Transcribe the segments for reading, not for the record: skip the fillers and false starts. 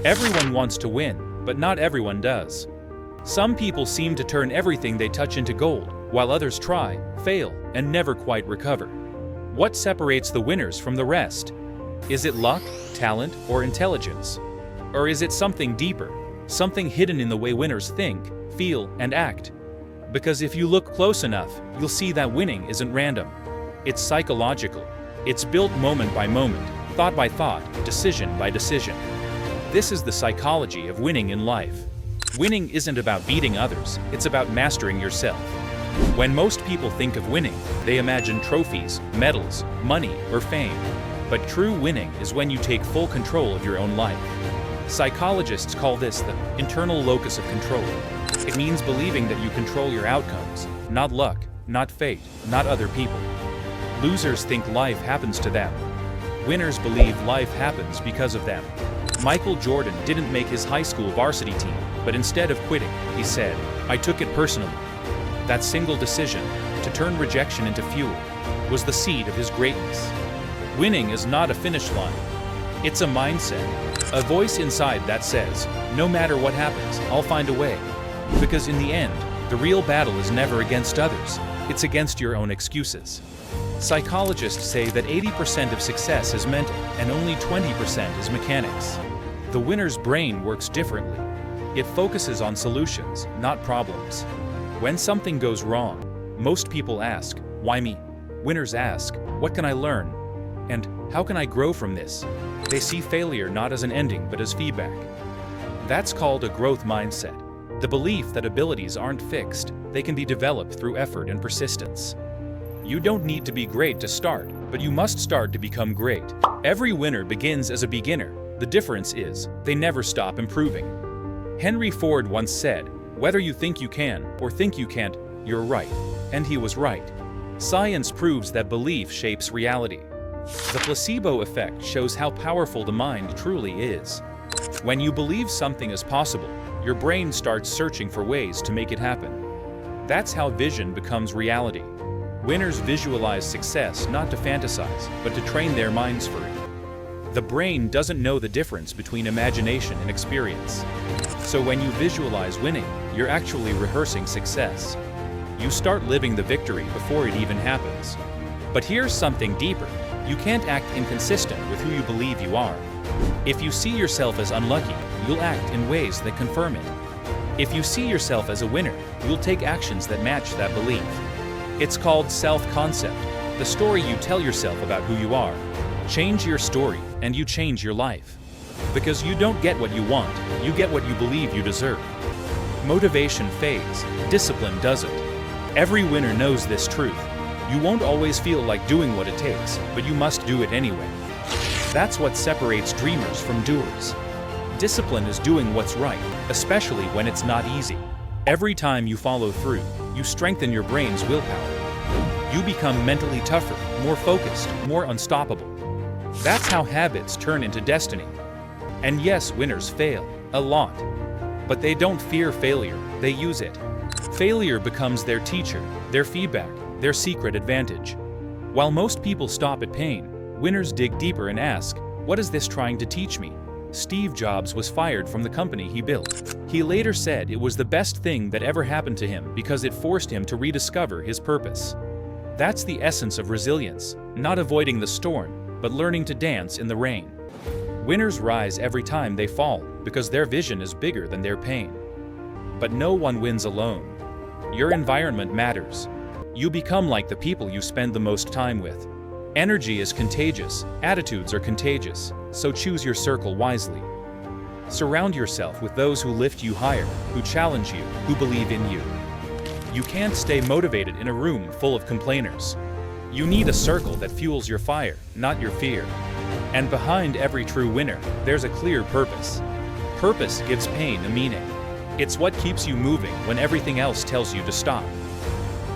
Everyone wants to win, but not everyone does. Some people seem to turn everything they touch into gold, while others try, fail, and never quite recover. What separates the winners from the rest? Is it luck, talent, or intelligence? Or is it something deeper, something hidden in the way winners think, feel, and act? Because if you look close enough, you'll see that winning isn't random. It's psychological. It's built moment by moment, thought by thought, decision by decision. This is the psychology of winning in life. Winning isn't about beating others, it's about mastering yourself. When most people think of winning, they imagine trophies, medals, money, or fame. But true winning is when you take full control of your own life. Psychologists call this the internal locus of control. It means believing that you control your outcomes, not luck, not fate, not other people. Losers think life happens to them. Winners believe life happens because of them. Michael Jordan didn't make his high school varsity team, but instead of quitting, he said, "I took it personally." That single decision, to turn rejection into fuel, was the seed of his greatness. Winning is not a finish line. It's a mindset, a voice inside that says, no matter what happens, I'll find a way. Because in the end, the real battle is never against others, it's against your own excuses. Psychologists say that 80% of success is mental and only 20% is mechanics. The winner's brain works differently. It focuses on solutions, not problems. When something goes wrong, most people ask, why me? Winners ask, what can I learn? And how can I grow from this? They see failure not as an ending but as feedback. That's called a growth mindset. The belief that abilities aren't fixed, they can be developed through effort and persistence. You don't need to be great to start, but you must start to become great. Every winner begins as a beginner. The difference is, they never stop improving. Henry Ford once said, whether you think you can or think you can't, you're right. And he was right. Science proves that belief shapes reality. The placebo effect shows how powerful the mind truly is. When you believe something is possible, your brain starts searching for ways to make it happen. That's how vision becomes reality. Winners visualize success not to fantasize, but to train their minds for it. The brain doesn't know the difference between imagination and experience. So when you visualize winning, you're actually rehearsing success. You start living the victory before it even happens. But here's something deeper. You can't act inconsistent with who you believe you are. If you see yourself as unlucky, you'll act in ways that confirm it. If you see yourself as a winner, you'll take actions that match that belief. It's called self-concept, the story you tell yourself about who you are. Change your story, and you change your life. Because you don't get what you want, you get what you believe you deserve. Motivation fades, discipline doesn't. Every winner knows this truth. You won't always feel like doing what it takes, but you must do it anyway. That's what separates dreamers from doers. Discipline is doing what's right, especially when it's not easy. Every time you follow through, you strengthen your brain's willpower. You become mentally tougher, more focused, more unstoppable. That's how habits turn into destiny. And yes, winners fail, a lot. But they don't fear failure, they use it. Failure becomes their teacher, their feedback, their secret advantage. While most people stop at pain, winners dig deeper and ask, what is this trying to teach me? Steve Jobs was fired from the company he built. He later said it was the best thing that ever happened to him because it forced him to rediscover his purpose. That's the essence of resilience, not avoiding the storm, but learning to dance in the rain. Winners rise every time they fall because their vision is bigger than their pain. But no one wins alone. Your environment matters. You become like the people you spend the most time with. Energy is contagious, attitudes are contagious, so choose your circle wisely. Surround yourself with those who lift you higher, who challenge you, who believe in you. You can't stay motivated in a room full of complainers. You need a circle that fuels your fire, not your fear. And behind every true winner, there's a clear purpose. Purpose gives pain a meaning. It's what keeps you moving when everything else tells you to stop.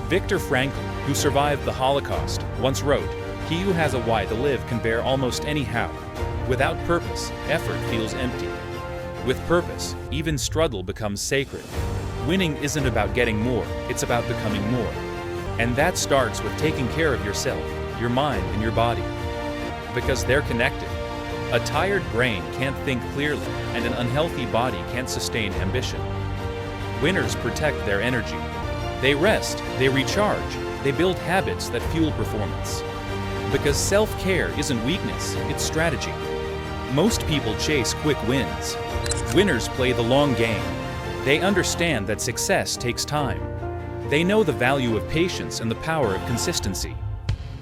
Viktor Frankl, who survived the Holocaust, once wrote, "He who has a why to live can bear almost any how. Without purpose, effort feels empty. With purpose, even struggle becomes sacred." Winning isn't about getting more, it's about becoming more. And that starts with taking care of yourself, your mind and your body. Because they're connected. A tired brain can't think clearly, and an unhealthy body can't sustain ambition. Winners protect their energy. They rest, they recharge, they build habits that fuel performance. Because self-care isn't weakness, it's strategy. Most people chase quick wins. Winners play the long game. They understand that success takes time. They know the value of patience and the power of consistency.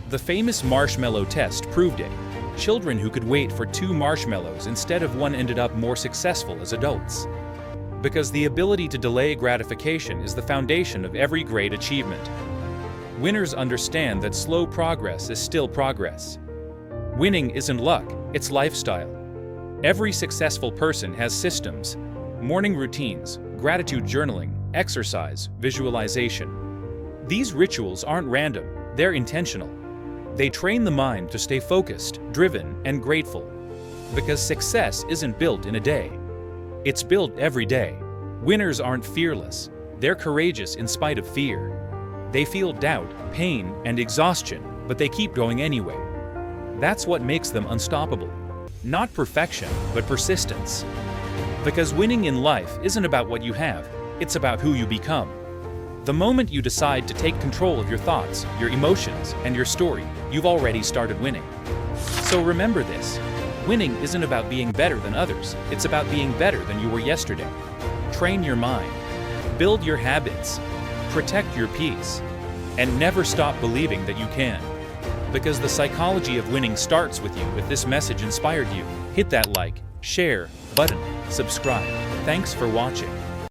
The famous marshmallow test proved it. Children who could wait for 2 marshmallows instead of 1 ended up more successful as adults. Because the ability to delay gratification is the foundation of every great achievement. Winners understand that slow progress is still progress. Winning isn't luck, it's lifestyle. Every successful person has systems, morning routines, gratitude journaling, exercise, visualization. These rituals aren't random, they're intentional. They train the mind to stay focused, driven, and grateful. Because success isn't built in a day. It's built every day. Winners aren't fearless. They're courageous in spite of fear. They feel doubt, pain, and exhaustion, but they keep going anyway. That's what makes them unstoppable. Not perfection, but persistence. Because winning in life isn't about what you have, it's about who you become. The moment you decide to take control of your thoughts, your emotions, and your story, you've already started winning. So remember this, winning isn't about being better than others, it's about being better than you were yesterday. Train your mind, build your habits, protect your peace, and never stop believing that you can. Because the psychology of winning starts with you. If this message inspired you, hit that like, share button, subscribe. Thanks for watching.